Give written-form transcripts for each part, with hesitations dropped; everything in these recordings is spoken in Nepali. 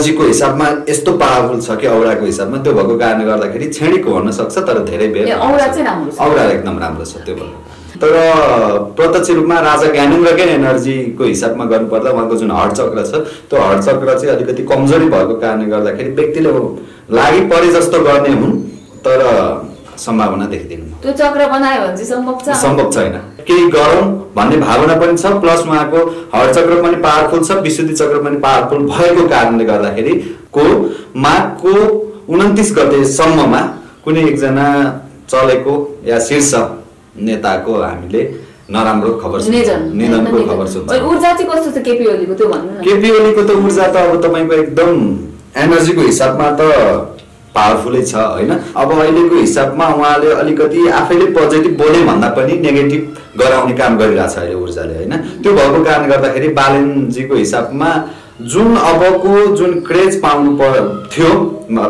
जीको हिसाबमा यस्तो पावरफुल छ कि औराको हिसाबमा त्यो भएको कारणले गर्दाखेरि छेडीको हुन सक्छ तर धेरै बेर औरा चाहिँ राम्रो छ औरा एकदम राम्रो छ त्यो भएको तर प्रत्यक्ष रूपमा राजा ज्ञानेन्द्रकै एनर्जीको हिसाबमा गर्नुपर्दा उहाँको जुन हर्ट चक्र छ त्यो हर्ट चक्र चाहिँ अलिकति कमजोरी भएको कारणले गर्दाखेरि व्यक्तिले लागि परे जस्तो गर्ने हुन् तर सम्भावना देख्दिनँ त्यो चक्र बनायो भने चाहिँ सम्भव छैन केही गरौँ भन्ने भावना पनि छ प्लस उहाँको हर्ट चक्र पनि पावरफुल छ विशुद्धि चक्र पनि पावरफुल भएको कारणले गर्दाखेरि माघको 29 गतेसम्ममा कुनै एकजना चलेको या शीर्ष नेताको हामीले नराम्रो खबर निधनको खबर सुन्छ ऊर्जा चाहिँ कस्तो छ केपी ओलीको त्यो भन्नु न केपी ओलीको त ऊर्जा त अब तपाईको एकदम एनर्जीको हिसाबमा त पावरफुलै छ हैन अब अहिलेको हिसाबमा उहाँले अलिकति आफैले पोजिटिभ बोले भन्दा पनि नेगेटिभ गराउने काम गरिरहेछ अहिले ऊर्जाले हैन त्यो भएको कारणले गर्दाखेरि बालेनजीको हिसाबमा जुन अबको जुन क्रेज पाउनु थियो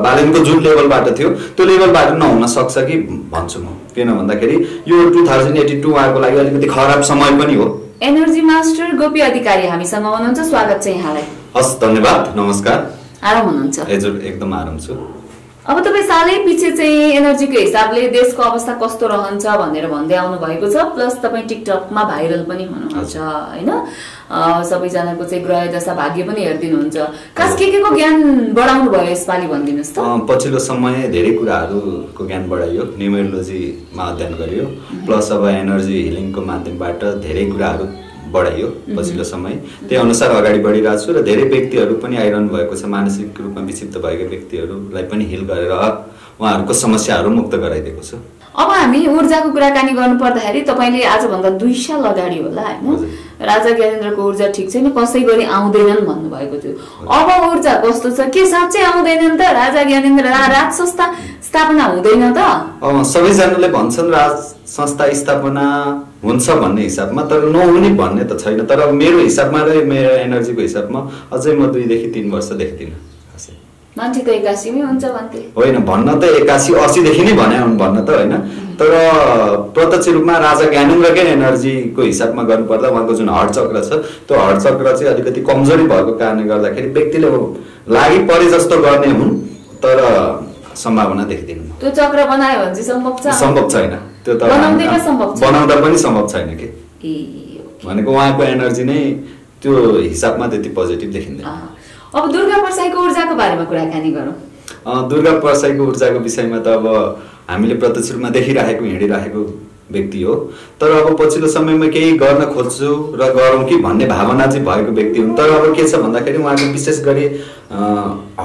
बालेनको जुन लेभलबाट थियो त्यो लेभलबाट नहुन सक्छ कि भन्छु म किन भन्दाखेरि यो 2082 उहाँको लागि अलिकति खराब समय पनि हो एनर्जी मास्टर गोपी अधिकारी हामीसँग हुनुहुन्छ स्वागत छ यहाँलाई हस् धन्यवाद नमस्कार आराम हुनुहुन्छ हजुर एकदम आराम छु अब तपाईं सालै पछि चाहिँ एनर्जीको हिसाबले देशको अवस्था कस्तो रहन्छ भनेर भन्दै आउनु भएको छ प्लस तपाईं टिकटकमा भाइरल पनि हुनुहुन्छ हैन सबैजनाको चाहिँ ग्रह दशा भाग्य पनि हेर्दिनुहुन्छ खास केको ज्ञान बढाउनु भयो यसपालि भन्दिनुस् त पछिल्लो समय धेरै कुराहरुको ज्ञान बढाइयो न्यूमेरोलोजीमा अध्ययन गरियो प्लस अब एनर्जी हिलिङको माध्यमबाट धेरै कुराहरु बढाइयो पछिल्लो समय त्यही अनुसार अगाडि बढिरहेको छु र धेरै व्यक्तिहरु पनि आइरहनु भएको छ मानसिक रूपमा विक्षिप्त भएका व्यक्तिहरुलाई पनि हिल गरेर उहाँहरुको समस्याहरु मुक्त गराइदिएको छु अब हामी ऊर्जाको कुराकानी गर्नु पर्दाखेरि तपाईले आज भन्दा 2 साल अगाडि होला हैन राजा ज्ञानेन्द्रको ऊर्जा ठीक छैन कसै गरी आउँदैनन् भन्नु भएको थियो अब ऊर्जा कस्तो छ के साच्चै आउँदैनन् त राजा ज्ञानेन्द्र राज संस्था स्थापना हुँदैन त सबैजनाले भन्छन् राज संस्था स्थापना हुन्छ भन्ने हिसाबमा तर नहुने भन्ने त छैन तर मेरो हिसाबमा र मेरो एनर्जीको हिसाबमा अझै म 2 देखि 3 वर्ष देख्दिन मान्छे त 81 मै हुन्छ भन्थे होइन भन्न त 81 80 देखि नै भने हुन भन्न त हैन तर प्रत्यक्ष रूपमा राजा ज्ञानेन्द्रकै एनर्जीको हिसाबमा गर्नुपर्दा उहाँको जुन हर्ट चक्र छ त्यो हर्ट चक्र चाहिँ अलिकति कमजोरी भएको कारणले गर्दाखेरि व्यक्तिले लागि परे जस्तो गर्ने हुन् तर सम्भावना देख्दिन त्यो चक्र बनायो भने चाहिँ सम्भव छैन त्यो त बनाउँदा पनि सम्भव छैन के भनेको उहाँको एनर्जी नै त्यो हिसाबमा त्यति पोजिटिभ देखिँदैन अब दुर्गा प्रसाईको ऊर्जाको बारेमा कुराकानी गरौँ दुर्गा प्रसाईको ऊर्जाको विषयमा त अब हामीले प्रत्यक्ष रूपमा देखिरहेको हिँडिरहेको व्यक्ति हो तर अब पछिल्लो समयमा केही गर्न खोज्छु र गरौँ कि भन्ने भावना चाहिँ भएको व्यक्ति हुन् तर अब के छ भन्दाखेरि उहाँको विशेष गरी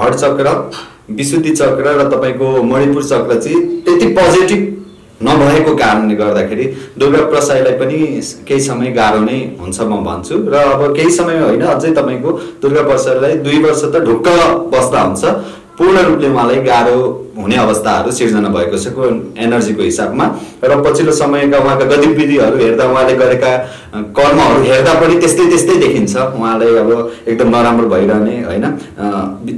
हर्ट चक्र विशुद्धि चक्र र तपाईको मणिपुर चक्र चाहिँ त्यति पोजिटिभ नभएको कारणले गर्दाखेरि दुर्गा प्रसाईलाई पनि केही समय गाह्रो नै हुन्छ म भन्छु र अब केही समय होइन अझै तपाईको दुर्गा प्रसाईलाई 2 वर्ष त ढुक्क बस्दा हुन्छ पूर्ण रूपले उहाँलाई गाह्रो हुने अवस्थाहरु सिर्जना भएको छ एनर्जीको हिसाबमा र पछिल्लो समयका उहाँका गतिविधिहरु हेर्दा उहाँले गरेका कर्महरु हेर्दा पनि त्यस्तै देखिन्छ उहाँलाई अब एकदम नराम्रो भइरहने हैन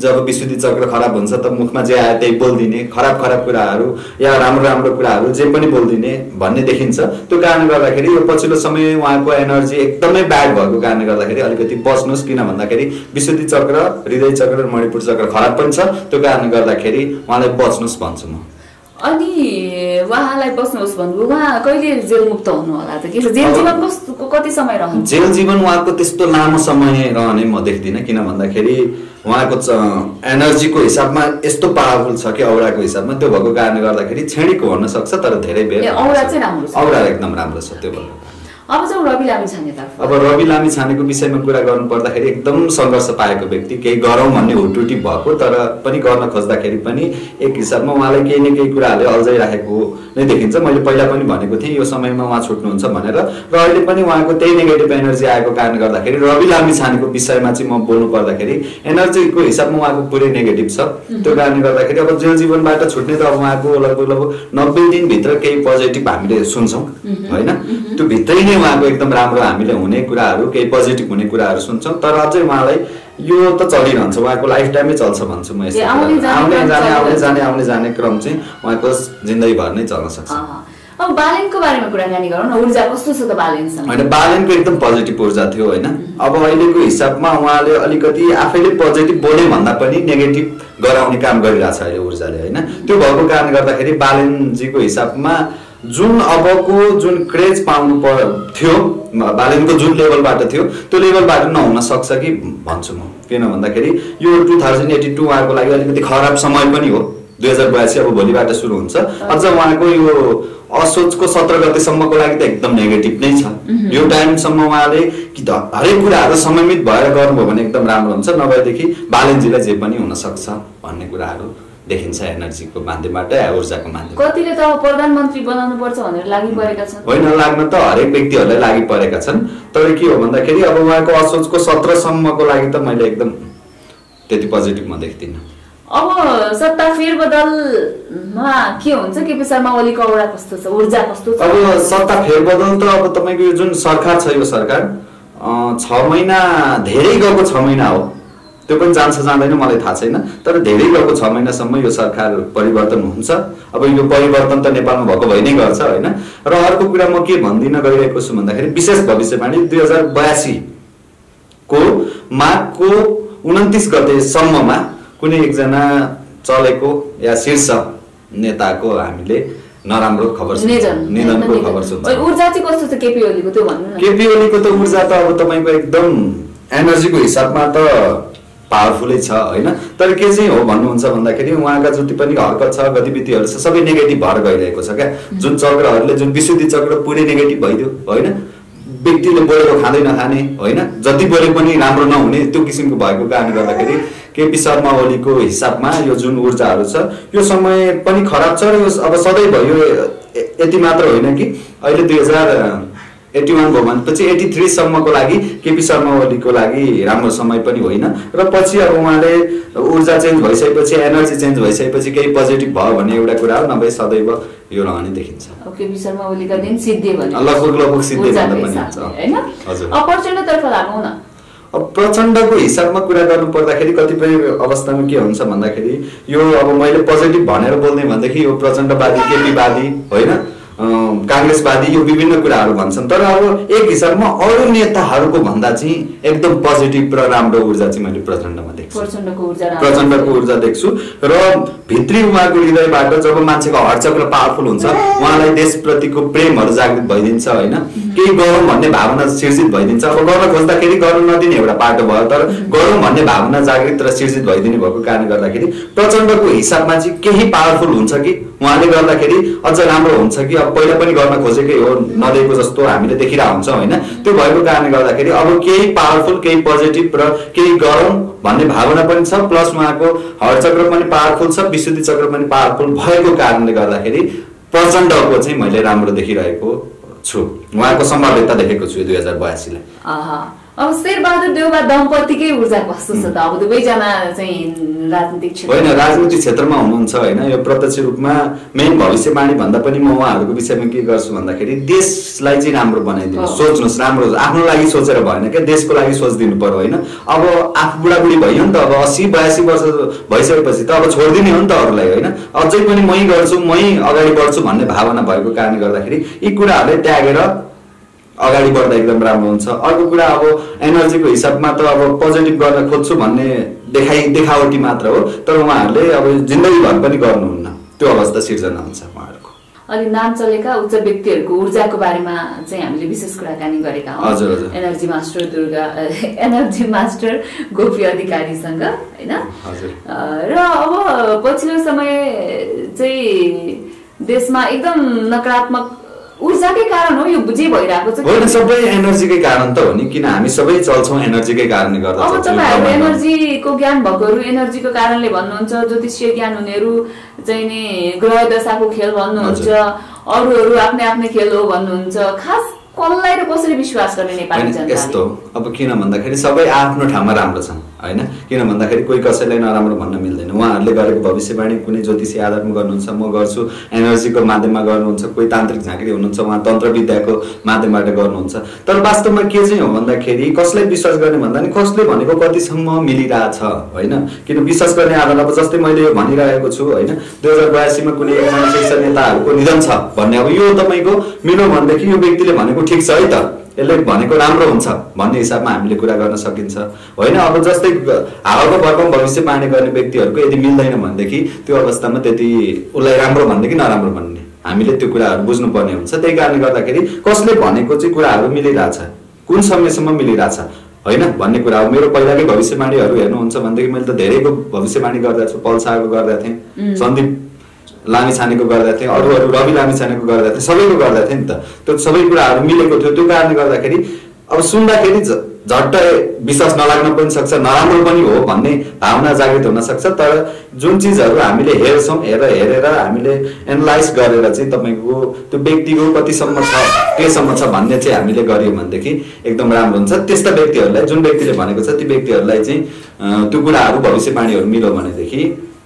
जब विशुद्धि चक्र खराब हुन्छ त मुखमा जे आए त्यही बोल्दिने खराब कुराहरु या राम्रो कुराहरु जे पनि बोल्दिने भन्ने देखिन्छ त्यो कारणले गर्दाखेरि यो पछिल्लो समय उहाँको एनर्जी एकदमै ब्याड भएको कारणले गर्दाखेरि अलिकति बस्नुस् किन भन्दाखेरि विशुद्धि चक्र हृदय चक्र र मणिपुर चक्र खराब पनि छ त्यो कारणले गर्दाखेरि उहाँलाई बस्नुस् भन्छु म अनि उहाँलाई बस्नुस् भन्नु उहाँ कहिले जेल मुक्त हुनु होला त के जेल जीवन कति समय रहन्छ जेल जीवन उहाँको त्यस्तो लामो समय रहने म देख्दिन किन भन्दाखेरि उहाँको एनर्जीको हिसाबमा यस्तो पावरफुल छ कि औराको हिसाबमा त्यो भएको कारणले गर्दाखेरि छेडीको हुन सक्छ तर धेरै बेर औरा चाहिँ राम्रो छ औरा एकदम राम्रो छ त्यो भएको अब चाहिँ रवि लामिछानेतर्फ अब रवि लामिछानेको विषयमा कुरा गर्नु पर्दाखेरि एकदम संघर्ष पाएको व्यक्ति केही गरौँ भन्ने हुटुटी भएको तर पनि गर्न खोज्दाखेरि पनि एक हिसाबमा उहाँलाई केही न केही कुराहरुले अल्झाइराखेको नै देखिन्छ मैले पहिला पनि भनेको थिएँ यो समयमा उहाँ छुट्नुहुन्छ भनेर र अहिले पनि उहाँको त्यही नेगेटिभ एनर्जी आएको कारणले गर्दाखेरि रवि लामिछानेको विषयमा चाहिँ म बोल्नु पर्दाखेरि एनर्जीको हिसाबमा उहाँको पुरै नेगेटिभ छ त्यो कारणले गर्दाखेरि अब जेल जीवनबाट छुट्ने त अब उहाँको लगभग 90 दिन भित्र केही पोजिटिभ हामीले सुन्छौं हैन त्यो भित्रै नै उहाँको एकदम राम्रो हामीले हुने कुराहरु केही पोजिटिभ हुने कुराहरु सुन्छौं तर अझै उहाँलाई यो त चलिरहन्छ उहाँको लाइफ टाइममै चल्छ भन्छु म यसो आउने जाने क्रम चाहिँ उहाँको जिन्दगी भर नै चल्न सक्छ अब बालेनको बारेमा कुराकानी गरौँ न, ऊर्जा कस्तो छ त बालेनसँग? होइन, बालेनको एकदम पोजिटिभ ऊर्जा थियो होइन। अब अहिलेको हिसाबमा उहाँले अलिकति आफैले पोजिटिभ बोले भन्दा पनि नेगेटिभ गराउने काम गरिरहेछ अहिले ऊर्जाले होइन। त्यो भएको कारणले गर्दाखेरि बालेनजीको हिसाबमा जुन अबको जुन क्रेज पाउनु थियो बालेनको जुन लेभलबाट थियो त्यो लेभलबाट नहुन सक्छ कि भन्छु म। किन भन्दाखेरि यो 2082 उहाँको लागि अलिकति खराब समय पनि हो। 2082 अब भोलिबाट सुरु हुन्छ। अझ उहाँको यो असोजको 17 गतेसम्मको लागि त एकदम नेगेटिभ नै छ। यो टाइमसम्म उहाँले कि त हरेक कुराहरू समयमित भएर गर्नुभयो भने एकदम राम्रो हुन्छ, नभएदेखि बालेनजीलाई जे पनि हुन सक्छ भन्ने कुराहरू देखिन्छ एनर्जीको माध्यमबाट, ऊर्जाको माध्यमबाट। कतिले त प्रधानमन्त्री बनाउनु पर्छ भनेर लागि परेका छन्। होइन, लाग्न त हरेक व्यक्तिहरूलाई लागि परेका छन्, तर के हो भन्दाखेरि अब उहाँको असोजको 17 सम्मको लागि त मैले एकदम त्यति पोजिटिभ म देख्दिनँ। अब सत्ता फेरबदलमा के हुन्छ? केपी शर्मा ओलीको औरा कस्तो छ, ऊर्जा कस्तो छ? अब सत्ता फेरबदल त अब तपाईँको यो जुन सरकार छ यो सरकार 6 महिना धेरै गएको 6 महिना हो, त्यो पनि जान्छ जाँदैन मलाई थाहा छैन, तर धेरै गएको 6 महिनासम्म यो सरकार परिवर्तन हुन्छ। अब यो परिवर्तन त नेपालमा भएको भइ नै गर्छ होइन। र अर्को कुरा म के भन्दिन गइरहेको छु भन्दाखेरि विशेष भविष्यवाणी 2082 को माघको 29 गतेसम्ममा कुनै एकजना चलेको या शीर्ष नेताको हामीले नराम्रो खबर निधनको खबर सुन्छ। ऊर्जा चाहिँ कस्तो छ केपी ओलीको त्यो भन्नु न। केपी ओलीको त ऊर्जा त अब तपाईँको एकदम एनर्जीको हिसाबमा त पावरफुलै छ होइन। तर के चाहिँ हो भन्नुहुन्छ भन्दाखेरि उहाँका जति पनि हरकत छ गतिविधिहरू छ सबै नेगेटिभ भएर गइरहेको छ क्या। जुन चक्रहरूले जुन विशुद्धि चक्र पुरै नेगेटिभ भइदियो होइन। व्यक्तिले बोलेको खाँदै नखाने होइन, जति बोले पनि राम्रो नहुने त्यो किसिमको भएको कारणले गर्दाखेरि केपी शर्मा ओलीको हिसाबमा यो जुन ऊर्जाहरू छ यो समय पनि खराब छ र यो अब सधैँ भयो। यति मात्र होइन कि अहिले 2081 भयो भनेपछि 83 सम्मको लागि केपी शर्मा ओलीको लागि राम्रो समय पनि होइन। र पछि अब उहाँले ऊर्जा चेन्ज भइसकेपछि एनर्जी चेन्ज भइसकेपछि केही पोजिटिभ भयो भने एउटा कुरा हो, नभए सदैव यो रहने देखिन्छ। केपी शर्मा ओलीका दिन सिद्धि भने लगभग सिद्धि भन्दा पनि हुन्छ हैन। अब प्रचण्डतर्फ लागौँ न। अब प्रचण्डको हिसाबमा कुरा गर्नु पर्दाखेरि कतिपय अवस्थामा के हुन्छ भन्दाखेरि यो अब मैले पोजिटिभ भनेर बोल्दै भनेदेखि यो प्रचण्डवादी केपीवादी होइन कांग्रेसवादी यो विभिन्न कुराहरू भन्छन्, तर अब एक हिसाबमा अरू नेताहरूको भन्दा चाहिँ एकदम पोजिटिभ र राम्रो ऊर्जा चाहिँ मैले प्रचण्डमा देख्छु। प्रचण्डको ऊर्जा देख्छु र भित्री उहाँको हृदयबाट जब मान्छेको हर्चक्र पावरफुल हुन्छ उहाँलाई देशप्रतिको प्रेमहरू जागृत भइदिन्छ होइन। केही गरौँ भन्ने भावना सिर्जित भइदिन्छ। अब गर्न खोज्दाखेरि गर्न नदिने एउटा पाटो भयो, तर गरौँ भन्ने भावना जागृत र सिर्जित भइदिने भएको कारणले गर्दाखेरि प्रचण्डको हिसाबमा चाहिँ केही पावरफुल हुन्छ कि उहाँले गर्दाखेरि अझ राम्रो हुन्छ कि अब पहिला पनि गर्न खोजेकै हो नदिएको जस्तो हामीले देखिरहेको हुन्छौँ होइन। त्यो भएको कारणले गर्दाखेरि अब केही पावरफुल केही पोजिटिभ र केही गरौँ भन्ने भावना पनि छ, प्लस उहाँको हर्चक्र पनि पावरफुल छ, विशुद्धि चक्र पनि पावरफुल भएको कारणले गर्दाखेरि प्रचण्डको चाहिँ मैले राम्रो देखिरहेको छु। उहाँको सम्भाव्यता देखेको छु 2082 लाई। अब शेरबहादुर देउवा दम्पतिकै ऊर्जा कस्तो छ त? अब दुवैजना चाहिँ राजनीतिक क्षेत्र होइन राजनीतिक क्षेत्रमा हुनुहुन्छ होइन। यो प्रत्यक्ष रूपमा मेन भविष्यवाणी भन्दा पनि म उहाँहरूको विषयमा के गर्छु भन्दाखेरि देशलाई चाहिँ राम्रो बनाइदिनु सोच्नुहोस्। राम्रो आफ्नो लागि सोचेर भएन क्या, देशको लागि सोचिदिनु पर्यो होइन। अब आफू बुढाबुढी भयो नि त, अब 80-82 वर्ष भइसकेपछि त अब छोडिदिने हो नि त अरूलाई होइन। अझै पनि मै गर्छु मै अगाडि बढ्छु भन्ने भावना भएको कारणले गर्दाखेरि यी कुराहरूले त्यागेर अगाडि बढ्दा एकदम राम्रो हुन्छ। अर्को कुरा अब एनर्जीको हिसाबमा त अब पोजिटिभ गर्न खोज्छु भन्ने देखावटी मात्र हो, तर उहाँहरूले अब जिन्दगीभर पनि गर्नुहुन्न, त्यो अवस्था सिर्जना हुन्छ उहाँहरूको। अलि नाम चलेका उच्च व्यक्तिहरूको ऊर्जाको बारेमा चाहिँ हामीले विशेष कुराकानी गरेका हौँ। एनर्जी मास्टर गोपी अधिकारीसँग होइन। र अब पछिल्लो समय चाहिँ देशमा एकदम नकारात्मक ऊर्जाकै कारण हो यो जे भइरहेको छ। होइन सबै एनर्जीकै कारण त हो नि, किन हामी सबै चल्छौँ एनर्जीकै कारणले गर्दा। अब तपाईहरु एनर्जीको ज्ञान भएकोहरु एनर्जीको कारणले भन्नुहुन्छ, ज्योतिषीय ज्ञान हुनेहरु चाहिँ नि ग्रह दशाको खेल भन्नुहुन्छ, अरूहरु आफ्नै आफ्नै खेल हो भन्नुहुन्छ। खास कसलाई र कसरी विश्वास गर्ने नेपाली जनताले? यस्तो अब किन भन्दाखेरि सबै आफ्नो ठाउँमा राम्रो छन् हैन। किन भन्दाखेरि कोही कसैलाई नराम्रो भन्न मिल्दैन। उहाँहरूले गरेको भविष्यवाणी कुनै ज्योतिषी आधारमा गर्नुहुन्छ, म गर्छु एनर्जीको माध्यममा गर्नुहुन्छ, कोही तान्त्रिक झाँक्री हुनुहुन्छ उहाँ तन्त्रविद्याको माध्यमबाट गर्नुहुन्छ। तर वास्तवमा के चाहिँ हो भन्दाखेरि कसलाई विश्वास गर्ने भन्दा नि कसले भनेको कतिसम्म मिलिरहेछ हैन। किन विश्वास गर्ने आधार अब जस्तै मैले यो भनिरहेको छु हैन, 2082 मा कुनै एकजना शीर्ष नेताहरूको निधन छ भन्ने अब यो तपाईको मिल्यो भनेदेखि यो व्यक्तिले भनेको ठिक छ है त, यसले भनेको राम्रो हुन्छ भन्ने हिसाबमा हामीले कुरा गर्न सकिन्छ होइन। अब जस्तै हावाको भरमा भविष्यवाणी गर्ने व्यक्तिहरूको यदि मिल्दैन भनेदेखि त्यो अवस्थामा त्यति उसलाई राम्रो भन्ने कि नराम्रो भन्ने हामीले त्यो कुराहरू बुझ्नुपर्ने हुन्छ। त्यही कारणले गर्दाखेरि कसले भनेको चाहिँ कुराहरू मिलिरहेछ, कुन समयसम्म मिलिरहेछ होइन भन्ने कुरा हो। मेरो पहिलाकै भविष्यवाणीहरू हेर्नुहुन्छ भनेदेखि मैले त धेरैको भविष्यवाणी गर्दा छु, पल शाहको गर्दा थिएँ, सन्दीप लामिछानेको गर्दा थिएँ, अरू रवि लामिछानेको गर्दा थिएँ, सबैको गर्दा थिएँ नि त। त्यो सबै कुराहरू मिलेको थियो। त्यो कारणले गर्दाखेरि अब सुन्दाखेरि झट्ट विश्वास नलाग्न पनि सक्छ, नराम्रो पनि हो भन्ने भावना जागृत हुन सक्छ। तर जुन चिजहरू हामीले हेर्छौँ हेरेर हामीले एनालाइज गरेर चाहिँ तपाईँको त्यो व्यक्तिको कतिसम्म छ केसम्म छ भन्ने चाहिँ हामीले गर्यौँ भनेदेखि एकदम राम्रो हुन्छ। त्यस्ता व्यक्तिहरूलाई जुन व्यक्तिले भनेको छ ती व्यक्तिहरूलाई चाहिँ त्यो कुराहरू भविष्यवाणीहरू मिल्यो भनेदेखि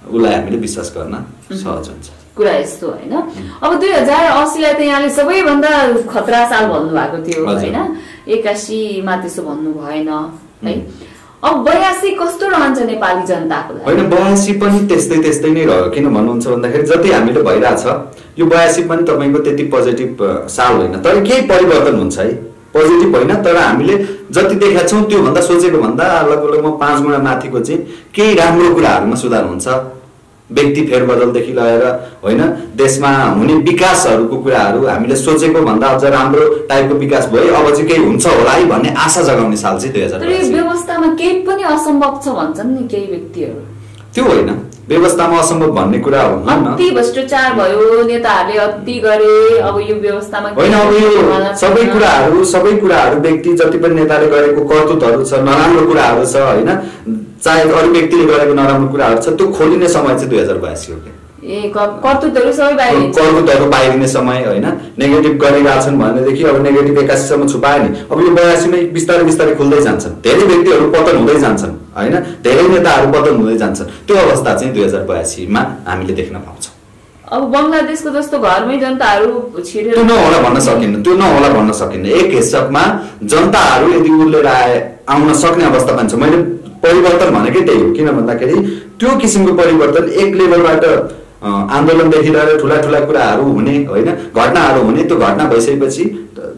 उसलाई हामीले विश्वास गर्न सहज हुन्छ। कुरा यस्तो होइन। अब 2080 लाई त यहाँले सबैभन्दा खतरा साल भन्नुभएको थियो होइन, 81 मा त्यसो भन्नु भएन है। अब 82 कस्तो रहन्छ नेपाली जनताको लागि? होइन 82 पनि त्यस्तै नै रह्यो। किन भन्नुहुन्छ भन्दाखेरि जति हामीले भइरहेछ यो 82 पनि तपाईँको त्यति पोजिटिभ साल होइन, तर केही परिवर्तन हुन्छ है, पोजिटिभ होइन। तर हामीले जति देखाएको छौँ त्योभन्दा सोचेको भन्दा लगभग 5 गुणा माथिको चाहिँ केही राम्रो कुराहरूमा सुधार हुन्छ। व्यक्ति फेरबदलदेखि लिएर होइन देशमा हुने विकासहरूको कुराहरू हामीले सोचेको भन्दा अझ राम्रो टाइपको विकास भयो। अब चाहिँ केही हुन्छ होला है भन्ने आशा जगाउने साल चाहिँ 2000। तर यो व्यवस्थामा केही पनि असम्भव छ भन्छन् नि केही व्यक्तिहरू। त्यो होइन, व्यवस्थामा असम्भव भन्ने कुरा हो न। अति भ्रष्टाचार भयो, नेताहरूले अति गरे, अब यो व्यवस्थामा होइन। अब यो सबै कुराहरू व्यक्ति जति पनि नेताले गरेको कर्तुतहरू छ, नराम्रो कुराहरू छ होइन, चाहे अरू व्यक्तिले गरेको नराम्रो कुराहरू छ, त्यो खोलिने समय चाहिँ 2082 हो। कर्तुतहरू सबै कर्तुतहरू बाहिरिने समय होइन। नेगेटिभ गरिरहेछन् भनेदेखि अब नेगेटिभ 81 सम्म छुपायो नि, अब यो 82 मै बिस्तारै खुल्दै जान्छन्, धेरै व्यक्तिहरू पतन हुँदै जान्छन् होइन, धेरै नेताहरू पतन हुँदै जान्छन्। त्यो अवस्था चाहिँ 2082 मा हामीले देख्न पाउँछौँ। अब बङ्गलादेशको जस्तो घरमै जनताहरू छिरेर त्यो नहोला भन्न सकिन्न। एक हिसाबमा जनताहरू यदि उर्लेर आउन सक्ने अवस्था पनि छ। मैले परिवर्तन भनेकै त्यही हो। किन भन्दाखेरि त्यो किसिमको परिवर्तन एक लेभलबाट आन्दोलनदेखि लिएर ठुला कुराहरू हुने होइन, घटनाहरू हुने, त्यो घटना भइसकेपछि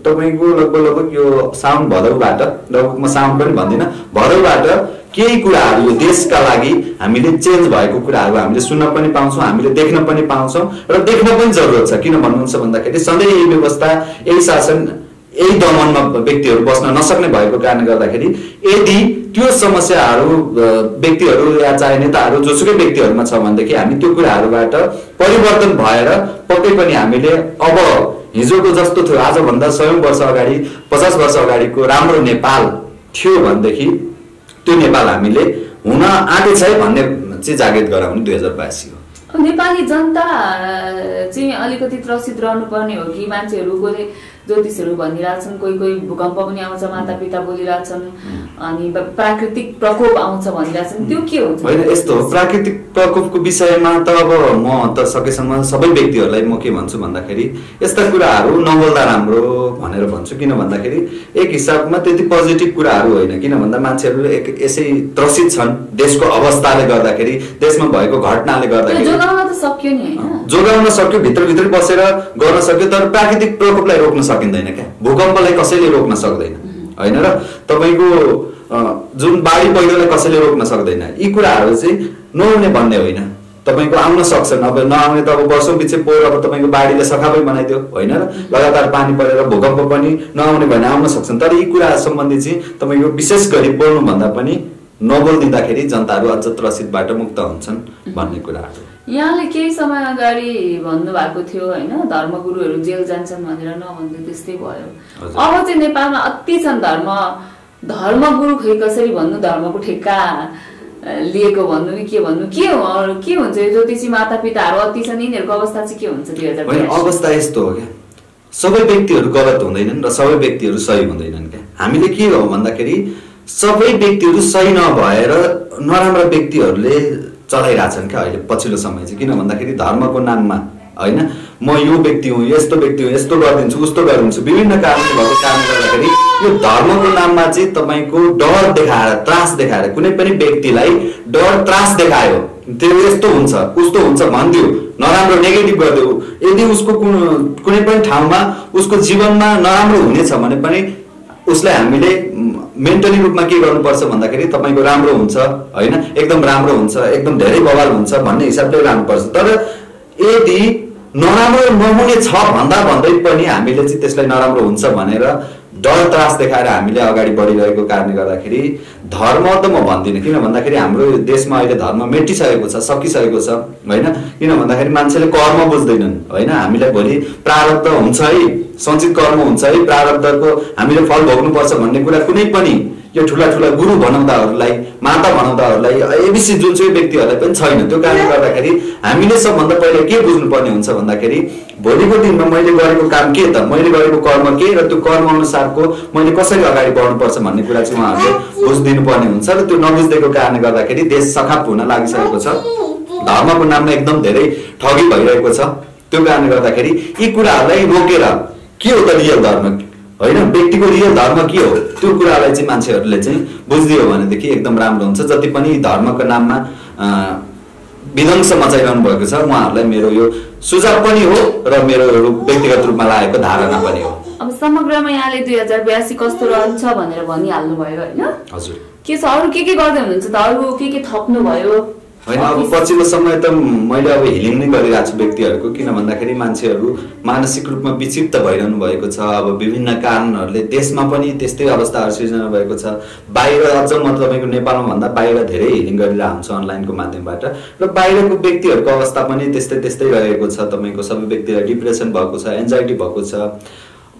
तपाईँको लगभग यो साउन भदौबाट, लगभग म साउन पनि भन्दिनँ, भदौबाट केही कुराहरू यो देशका लागि हामीले चेन्ज भएको कुराहरू हामीले सुन्न पनि पाउँछौँ, हामीले देख्न पनि पाउँछौँ र देख्न पनि जरुरत छ। किन भन्नुहुन्छ भन्दाखेरि सधैँ यही व्यवस्था, यही शासन, यही दमनमा व्यक्तिहरू बस्न नसक्ने भएको कारणले गर्दाखेरि यदि त्यो समस्याहरू व्यक्तिहरू या चाहे नेताहरू जोसुकै व्यक्तिहरूमा छ भनेदेखि हामी त्यो कुराहरूबाट परिवर्तन भएर पक्कै पनि हामीले अब हिजोको जस्तो थियो, आजभन्दा 100 वर्ष अगाडि 50 वर्ष अगाडिको राम्रो नेपाल थियो भनेदेखि त्यो नेपाल हामीले हुन आँटेको छ भन्ने चाहिँ जागृत गराउने 2082 हो। नेपाली जनता चाहिँ अलिकति त्रसित रहनुपर्ने हो कि मान्छेहरूले ज्योतिषहरू भनिरहेछन्, कोही भूकम्प पनि आउँछ, मातापिता बोलिरहेछन्, अनि प्राकृतिक प्रकोप आउँछ भनिरहेछन्, त्यो के हुन्छ? होइन यस्तो हो, प्राकृतिक प्रकोपको विषयमा त अब म त सकेसम्म सबै व्यक्तिहरूलाई म के भन्छु भन्दाखेरि यस्ता कुराहरू नबोल्दा राम्रो भनेर भन्छु। किन भन्दाखेरि एक हिसाबमा त्यति पोजिटिभ कुराहरू होइन। किन भन्दा मान्छेहरू यसै त्रसित छन् देशको अवस्थाले गर्दाखेरि, देशमा भएको घटनाले गर्दाखेरि। जोगाउन त सक्यो नि हैन, जोगाउन सक्यो, भित्रभित्रै बसेर गर्न सक्यो, तर प्राकृतिक प्रकोपलाई रोक्न सकिँदैन क्या। भूकम्पलाई कसैले रोक्न सक्दैन होइन, र तपाईँको जुन बाढी पहिरोलाई कसैले रोक्न सक्दैन। यी कुराहरू चाहिँ नहुने भन्ने होइन, तपाईँको आउन सक्छन्। अब नआउने त अब वर्षौं पछि पोहोर अब तपाईँको बाढीले सखापै बनाइदियो होइन, र लगातार पानी परेर भूकम्प पनि नआउने भने आउन सक्छन्। तर यी कुरा सम्बन्धी चाहिँ तपाईँको विशेष गरी बोल्नुभन्दा पनि नबोलिदिँदाखेरि जनताहरू अझ त्रसितबाट मुक्त हुन्छन् भन्ने कुराहरू। यहाँले केही समय अगाडि भन्नुभएको थियो होइन, धर्मगुरुहरू जेल जान्छन् भनेर, नभन्दै त्यस्तै भयो। अब चाहिँ नेपालमा अति छन् धर्मगुरु, खै कसरी भन्नु, धर्मको ठेक्का लिएको भन्नु कि के भन्नु, के हुन्छ यो ज्योतिषी मातापिताहरू अति छन्, यिनीहरूको अवस्था चाहिँ के हुन्छ? 2082 अवस्था यस्तो हो क्या, सबै व्यक्तिहरू गलत हुँदैनन् र सबै व्यक्तिहरू सही हुँदैनन् क्या। हामीले के हो भन्दाखेरि सबै व्यक्तिहरू सही नभएर नराम्रा व्यक्तिहरूले चलाइरहेछन् क्या अहिले पछिल्लो समय चाहिँ। किन भन्दाखेरि धर्मको नाममा होइन, म यो व्यक्ति हुँ, यस्तो व्यक्ति हुँ, यस्तो गरिदिन्छु, उस्तो गरिदिन्छु, विभिन्न कारणले भएको कारणले गर्दाखेरि यो धर्मको नाममा चाहिँ तपाईँको डर देखाएर, त्रास देखाएर, कुनै पनि व्यक्तिलाई डर त्रास देखायो, त्यो यस्तो हुन्छ उस्तो हुन्छ भनिदियो, नराम्रो नेगेटिभ गरिदियो, यदि उसको कुनै पनि ठाउँमा उसको जीवनमा नराम्रो हुनेछ भने पनि उसलाई हामीले मेन्टली रूपमा के गर्नुपर्छ भन्दाखेरि तपाईँको राम्रो हुन्छ होइन, एकदम राम्रो हुन्छ, एकदम धेरै बवाल हुन्छ भन्ने हिसाबले लानुपर्छ। तर यदि नराम्रो नहुने छ भन्दै पनि हामीले चाहिँ त्यसलाई नराम्रो हुन्छ भनेर डर त्रास देखाएर हामीले अगाडि बढिरहेको कारणले गर्दाखेरि धर्म त म भन्दिनँ। किन भन्दाखेरि हाम्रो देशमा अहिले धर्म मेटिसकेको छ, सकिसकेको छ होइन। किन भन्दाखेरि मान्छेले कर्म बुझ्दैनन् होइन। हामीलाई भोलि प्रारब्ध हुन्छ है, सञ्चित कर्म हुन्छ है, प्रारब्धको हामीले फल भोग्नुपर्छ भन्ने कुरा कुनै पनि यो ठुला ठुला गुरु भनाउँदाहरूलाई, माता भनाउँदाहरूलाई, एबिसी जुनसुकै व्यक्तिहरूलाई पनि छैन। त्यो कारणले गर्दाखेरि हामीले सबभन्दा पहिला के बुझ्नुपर्ने हुन्छ भन्दाखेरि भोलिको दिनमा मैले गरेको काम के त, मैले गरेको कर्म के, र त्यो कर्म अनुसारको मैले कसरी अगाडि बढ्नुपर्छ भन्ने कुरा चाहिँ उहाँहरूले बुझिदिनु पर्ने हुन्छ। र त्यो नबुझ्दैको कारणले गर्दाखेरि देश सखाप हुन लागिसकेको छ, धर्मको नाममा एकदम धेरै ठगी भइरहेको छ। त्यो कारणले गर्दाखेरि यी कुराहरूलाई रोकेर के हो त रियल धर्म होइन, व्यक्तिको रियल धर्म के हो, त्यो कुरालाई चाहिँ मान्छेहरूले चाहिँ बुझिदियो भनेदेखि एकदम राम्रो हुन्छ। जति पनि धर्मको नाममा विध्वंस मचाइरहनु भएको छ उहाँहरूलाई मेरो यो सुझाव पनि हो र मेरो व्यक्तिगत रूपमा लागेको धारणा पनि हो। अब समग्रमा यहाँले 2082 कस्तो रहन्छ भनेर भनिहाल्नु भयो होइन। हजुर, के छ अरू के गर्दै हुनुहुन्छ त, अरू के थप्नु भयो होइन? अब पछिल्लो समय त मैले अब हिलिङ नै गरिरहेको छु व्यक्तिहरूको। किन भन्दाखेरि मान्छेहरू मानसिक रूपमा विक्षिप्त भइरहनु भएको छ। अब विभिन्न कारणहरूले देशमा पनि त्यस्तै अवस्थाहरू सिर्जना भएको छ। बाहिर अझ म तपाईँको नेपालमा भन्दा बाहिर धेरै हिलिङ गरिरहेको हुन्छु अनलाइनको माध्यमबाट, र बाहिरको व्यक्तिहरूको अवस्था पनि त्यस्तै रहेको छ। तपाईँको सबै व्यक्तिलाई डिप्रेसन भएको छ, एन्जाइटी भएको छ,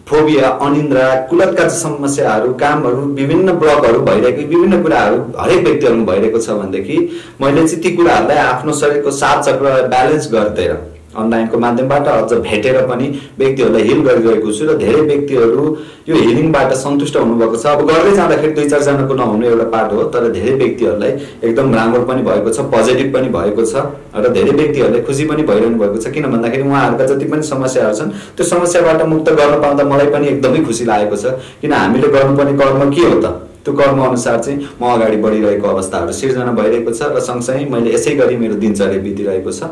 फोबिया, अनिन्द्रा, कुलतका समस्याहरू, कामहरू, विभिन्न ब्लकहरू भइरहेको, विभिन्न कुराहरू हरेक व्यक्तिहरूमा भइरहेको छ भनेदेखि मैले चाहिँ ती कुराहरूलाई आफ्नो शरीरको 7 चक्रलाई ब्यालेन्स गर्दै अनलाइनको माध्यमबाट अझ भेटेर पनि व्यक्तिहरूलाई हिल गरिरहेको छु। र धेरै व्यक्तिहरू यो हिलिङबाट सन्तुष्ट हुनुभएको छ। अब गर्दै जाँदाखेरि 2-4 जनाको नहुने एउटा पार्ट हो, तर धेरै व्यक्तिहरूलाई एकदम राम्रो पनि भएको छ, पोजिटिभ पनि भएको छ, र धेरै व्यक्तिहरूले खुसी पनि भइरहनु भएको छ। किन भन्दाखेरि उहाँहरूका जति पनि समस्याहरू छन् त्यो समस्याबाट मुक्त गर्न पाउँदा मलाई पनि एकदमै खुसी लागेको छ। किन हामीले गर्नुपर्ने कर्म के हो त, त्यो कर्म अनुसार चाहिँ म अगाडि बढिरहेको अवस्थाहरू सिर्जना भइरहेको छ। र सँगसँगै मैले यसै गरी मेरो दिनचर्या बितिरहेको छ।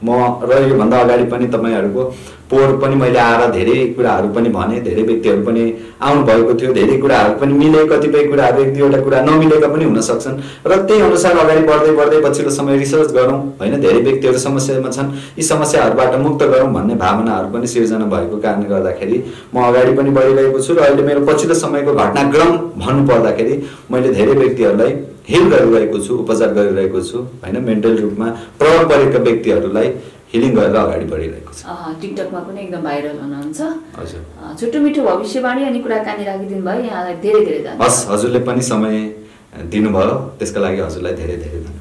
म र योभन्दा अगाडि पनि तपाईँहरूको पोहोर पनि मैले आएर धेरै कुराहरू पनि भने, धेरै व्यक्तिहरू पनि आउनुभएको थियो, धेरै कुराहरू पनि मिले, कतिपय कुराहरू 1-2वटा कुरा नमिलेका पनि हुन सक्छन्। र त्यही अनुसार अगाडि बढ्दै पछिल्लो समय रिसर्च गरौँ होइन, धेरै व्यक्तिहरू समस्यामा छन्, यी समस्याहरूबाट मुक्त गरौँ भन्ने भावनाहरू पनि सिर्जना भएको कारणले गर्दाखेरि म अगाडि पनि बढिरहेको छु। र अहिले मेरो पछिल्लो समयको घटनाक्रम भन्नुपर्दाखेरि मैले धेरै व्यक्तिहरूलाई हिल गरिरहेको छु, उपचार गरिरहेको छु होइन। मेन्टल रूपमा प्रभाव परेका व्यक्तिहरूलाई हिलिङ गरेर अगाडि बढिरहेको छ। टिकटकमा पनि एकदम भाइरल हुनुहुन्छ। हजुर, छोटो मिठो भविष्यवाणी अनि कुराकानी राखिदिनु भयो, यहाँलाई धेरै धेरै धन्यवाद। हस्, हजुरले पनि समय दिनुभयो, त्यसका लागि हजुरलाई धेरै धेरै धन्यवाद।